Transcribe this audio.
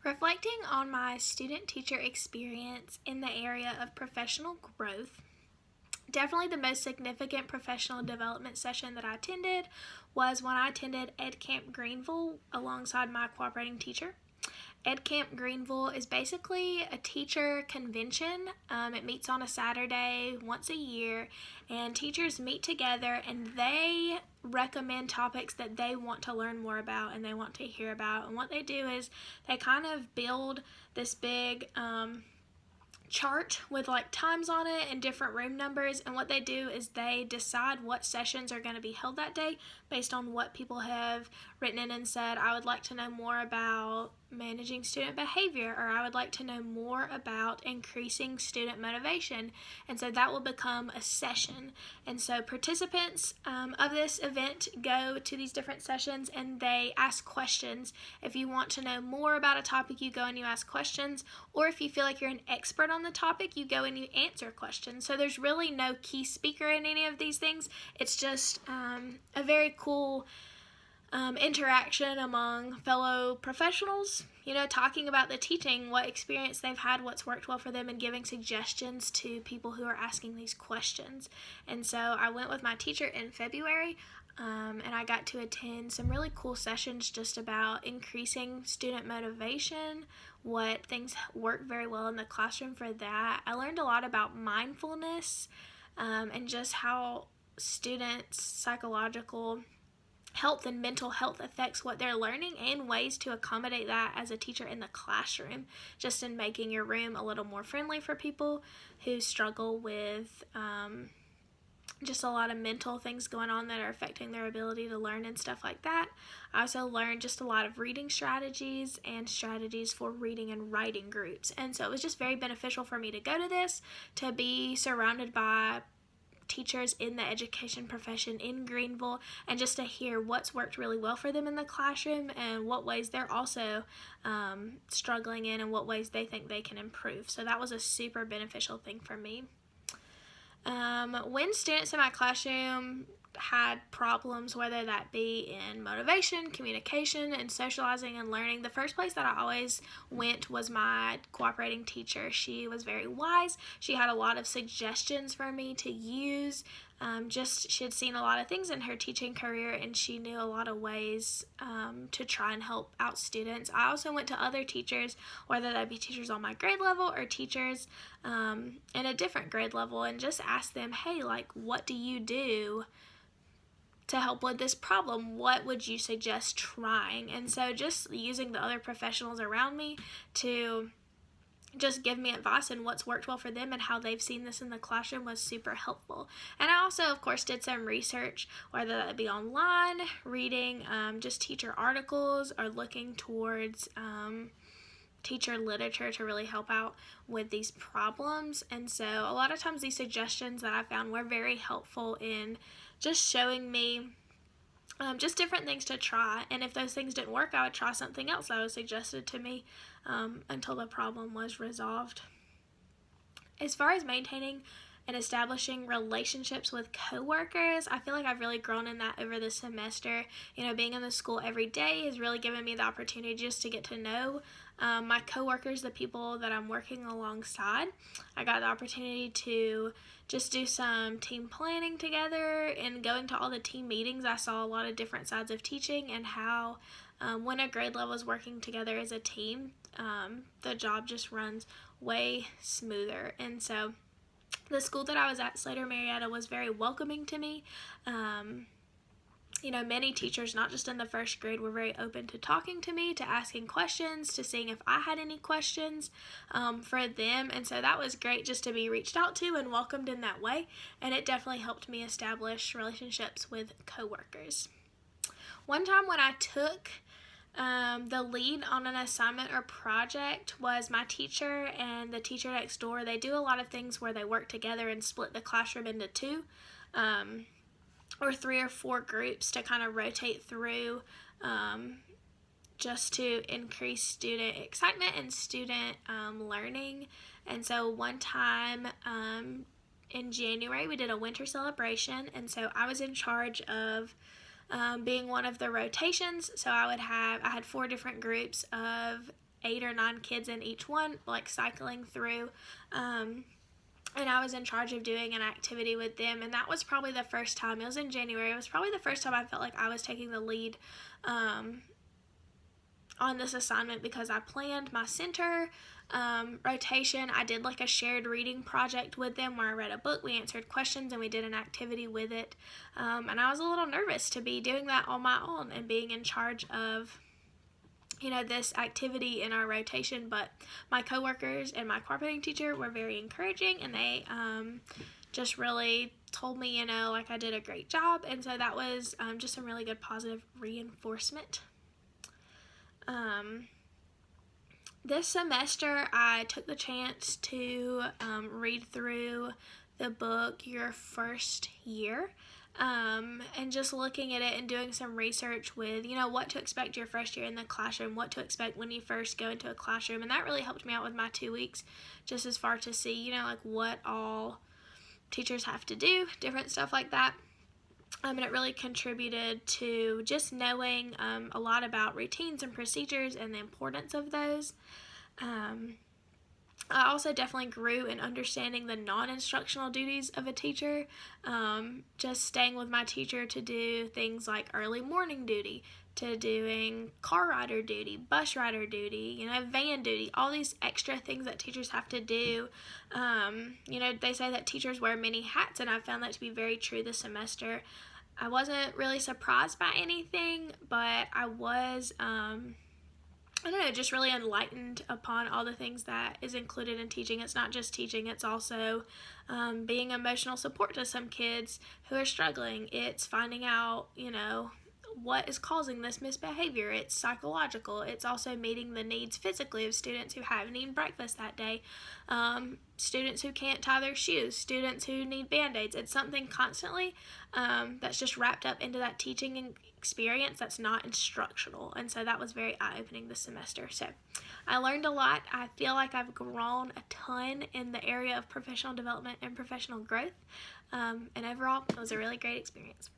Reflecting on my student-teacher experience in the area of professional growth, definitely the most significant professional development session that I attended was when I attended Ed Camp Greenville alongside my cooperating teacher. Ed Camp Greenville is basically a teacher convention. It meets on a Saturday once a year, and teachers meet together and they recommend topics that they want to learn more about and they want to hear about. And what they do is they kind of build this big chart with like times on it and different room numbers, and what they do is they decide what sessions are going to be held that day based on what people have written in and said. I would like to know more about managing student behavior, or I would like to know more about increasing student motivation, and so that will become a session. And so participants of this event go to these different sessions and they ask questions. If you want to know more about a topic, you go and you ask questions, or if you feel like you're an expert on the topic, you go and you answer questions. So there's really no key speaker in any of these things. It's just a very cool interaction among fellow professionals, talking about the teaching, what experience they've had, what's worked well for them, and giving suggestions to people who are asking these questions. And so I went with my teacher in February, and I got to attend some really cool sessions just about increasing student motivation, what things work very well in the classroom for that. I learned a lot about mindfulness and just how students' psychological health and mental health affects what they're learning, and ways to accommodate that as a teacher in the classroom, just in making your room a little more friendly for people who struggle with just a lot of mental things going on that are affecting their ability to learn and stuff like that. I also learned just a lot of reading strategies and strategies for reading and writing groups, and so it was just very beneficial for me to go to this, to be surrounded by teachers in the education profession in Greenville, and just to hear what's worked really well for them in the classroom and what ways they're also struggling in and what ways they think they can improve. So that was a super beneficial thing for me. When students in my classroom had problems, whether that be in motivation, communication, and socializing and learning, the first place that I always went was my cooperating teacher. She was very wise. She had a lot of suggestions for me to use. She had seen a lot of things in her teaching career, and she knew a lot of ways to try and help out students. I also went to other teachers, whether that be teachers on my grade level or teachers in a different grade level, and just asked them, hey, what do you do to help with this problem? What would you suggest trying? And so just using the other professionals around me to just give me advice and what's worked well for them and how they've seen this in the classroom was super helpful. And I also, of course, did some research, whether that be online, reading just teacher articles, or looking towards teacher literature to really help out with these problems. And so a lot of times these suggestions that I found were very helpful in just showing me just different things to try, and if those things didn't work, I would try something else that was suggested to me until the problem was resolved. As far as maintaining and establishing relationships with coworkers, I feel like I've really grown in that over the semester. Being in the school every day has really given me the opportunity just to get to know my coworkers, the people that I'm working alongside. I got the opportunity to just do some team planning together, and going to all the team meetings, I saw a lot of different sides of teaching and how when a grade level is working together as a team, the job just runs way smoother. And so the school that I was at, Slater Marietta, was very welcoming to me. Many teachers, not just in the first grade, were very open to talking to me, to asking questions, to seeing if I had any questions for them. And so that was great just to be reached out to and welcomed in that way. And it definitely helped me establish relationships with coworkers. One time when I took the lead on an assignment or project was my teacher and the teacher next door. They do a lot of things where they work together and split the classroom into two or three or four groups to kind of rotate through just to increase student excitement and student learning. And so one time in January we did a winter celebration, and so I was in charge of being one of the rotations. So I had 4 different groups of 8 or 9 kids in each one, like cycling through. And I was in charge of doing an activity with them, and that was probably the first time. It was in January. It was probably the first time I felt like I was taking the lead on this assignment, because I planned my center rotation. I did like a shared reading project with them where I read a book, we answered questions, and we did an activity with it. And I was a little nervous to be doing that on my own and being in charge of this activity in our rotation, but my coworkers and my carpeting teacher were very encouraging, and they just really told me, like I did a great job, and so that was just some really good positive reinforcement. This semester, I took the chance to read through the book Your First Year, and just looking at it and doing some research with, what to expect your first year in the classroom, what to expect when you first go into a classroom, and that really helped me out with my 2 weeks, just as far to see, like what all teachers have to do, different stuff like that. And it really contributed to just knowing a lot about routines and procedures and the importance of those. I also definitely grew in understanding the non-instructional duties of a teacher, just staying with my teacher to do things like early morning duty, to doing car rider duty, bus rider duty, van duty, all these extra things that teachers have to do. They say that teachers wear many hats, and I found that to be very true this semester. I wasn't really surprised by anything, but I was, just really enlightened upon all the things that is included in teaching. It's not just teaching, it's also being emotional support to some kids who are struggling. It's finding out, what is causing this misbehavior. It's psychological. It's also meeting the needs physically of students who haven't eaten breakfast that day, students who can't tie their shoes, students who need Band-Aids. It's something constantly that's just wrapped up into that teaching experience that's not instructional, and so that was very eye-opening this semester. So I learned a lot. I feel like I've grown a ton in the area of professional development and professional growth, and overall it was a really great experience.